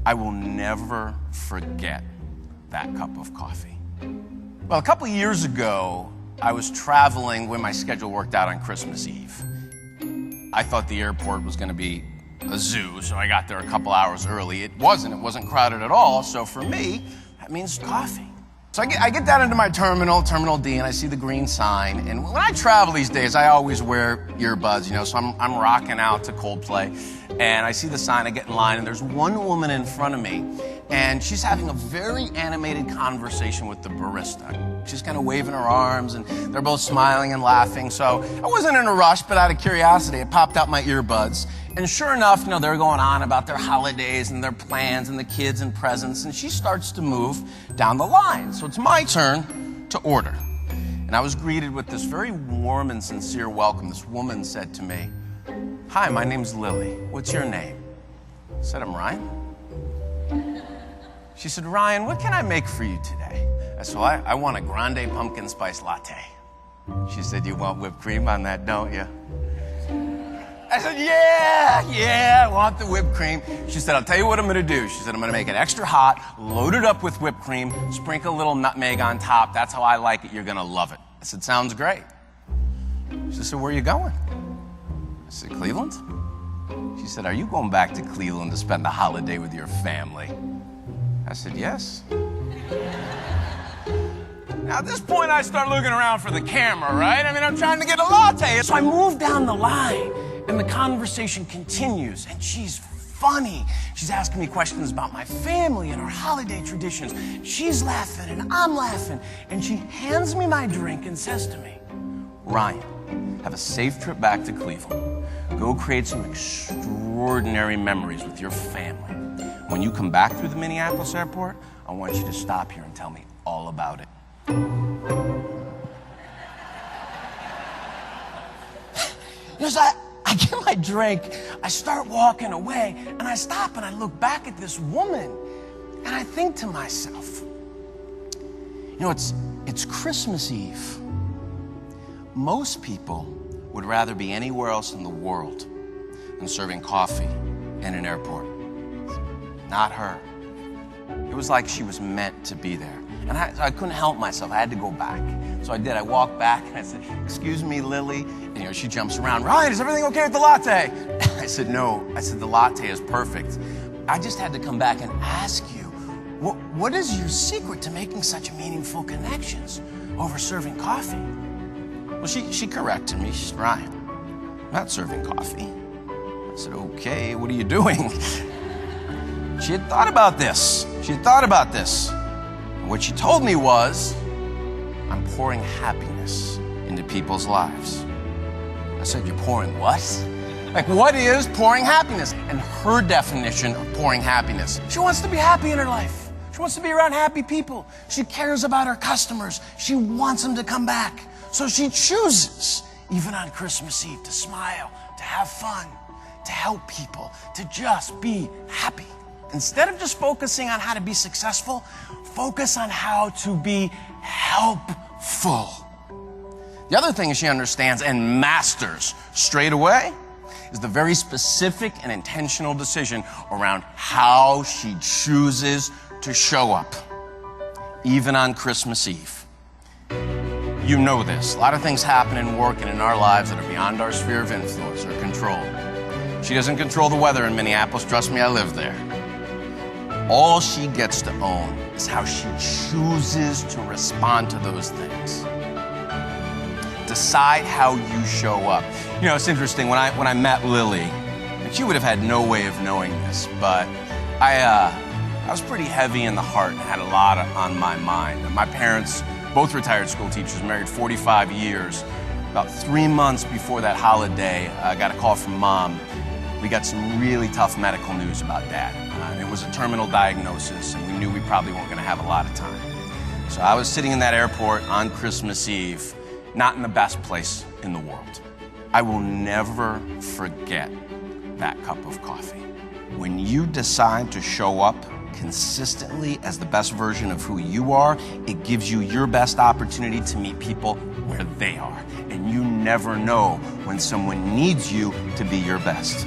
I will never forget that cup of coffee. Well, a couple years ago, I was traveling when my schedule worked out on Christmas Eve. I thought the airport was going to be a zoo, so I got there a couple hours early. It wasn't crowded at all, so for me, that means coffee. So I get down into my Terminal D, and I see the green sign. And when I travel these days, I always wear earbuds, so I'm rocking out to Coldplay. And I see the sign, I get in line, and there's one woman in front of me, and she's having a very animated conversation with the barista. She's kind of waving her arms, and they're both smiling and laughing. So I wasn't in a rush, but out of curiosity, I popped out my earbuds. And sure enough, they're going on about their holidays and their plans and the kids and presents, and she starts to move down the line. So it's my turn to order. And I was greeted with this very warm and sincere welcome. This woman said to me, "Hi, my name's Lily. What's your name?" I said, "I'm Ryan." She said, "Ryan, what can I make for you today?" I said, "Well, I want a grande pumpkin spice latte." She said, "You want whipped cream on that, don't you?" I said, yeah, I want the whipped cream. She said, "I'll tell you what I'm going to do." She said, "I'm going to make it extra hot, load it up with whipped cream, sprinkle a little nutmeg on top. That's how I like it. You're going to love it." I said, "Sounds great." She said, "Where are you going?" I said, "Cleveland." She said, "Are you going back to Cleveland to spend the holiday with your family?" I said, "Yes." Now, at this point, I start looking around for the camera, right? I'm trying to get a latte. So I move down the line, and the conversation continues, and she's funny. She's asking me questions about my family and our holiday traditions. She's laughing, and I'm laughing, and she hands me my drink and says to me, "Ryan, have a safe trip back to Cleveland. Go create some extraordinary memories with your family. When you come back through the Minneapolis airport, I want you to stop here and tell me all about it." So I get my drink, I start walking away, and I stop and I look back at this woman, and I think to myself, it's Christmas Eve. Most people would rather be anywhere else in the world than serving coffee in an airport. Not her. It was like she was meant to be there. And I couldn't help myself. I had to go back. So I did. I walked back and I said, "Excuse me, Lily." And she jumps around. "Ryan, is everything okay with the latte?" I said, "No." I said, "The latte is perfect. I just had to come back and ask you, what is your secret to making such meaningful connections over serving coffee?" Well, she corrected me. She said, "Ryan, I'm not serving coffee." I said, "Okay, what are you doing?" She had thought about this. And what she told me was, "I'm pouring happiness into people's lives." I said, "You're pouring what?" What is pouring happiness? And her definition of pouring happiness, she wants to be happy in her life. She wants to be around happy people. She cares about her customers. She wants them to come back. So she chooses, even on Christmas Eve, to smile, to have fun, to help people, to just be happy. Instead of just focusing on how to be successful, focus on how to be helpful. The other thing she understands and masters straight away is the very specific and intentional decision around how she chooses to show up, even on Christmas Eve. You know this. A lot of things happen in work and in our lives that are beyond our sphere of influence or control. She doesn't control the weather in Minneapolis. Trust me, I live there. All she gets to own is how she chooses to respond to those things. Decide how you show up. It's interesting, when I met Lily, and she would have had no way of knowing this, but I was pretty heavy in the heart and had a lot on my mind. My parents, both retired school teachers, married 45 years. About 3 months before that holiday, I got a call from Mom. We got some really tough medical news about Dad. It was a terminal diagnosis, and we knew we probably weren't going to have a lot of time. So I was sitting in that airport on Christmas Eve, not in the best place in the world. I will never forget that cup of coffee. When you decide to show up consistently as the best version of who you are, it gives you your best opportunity to meet people where they are. And you never know when someone needs you to be your best.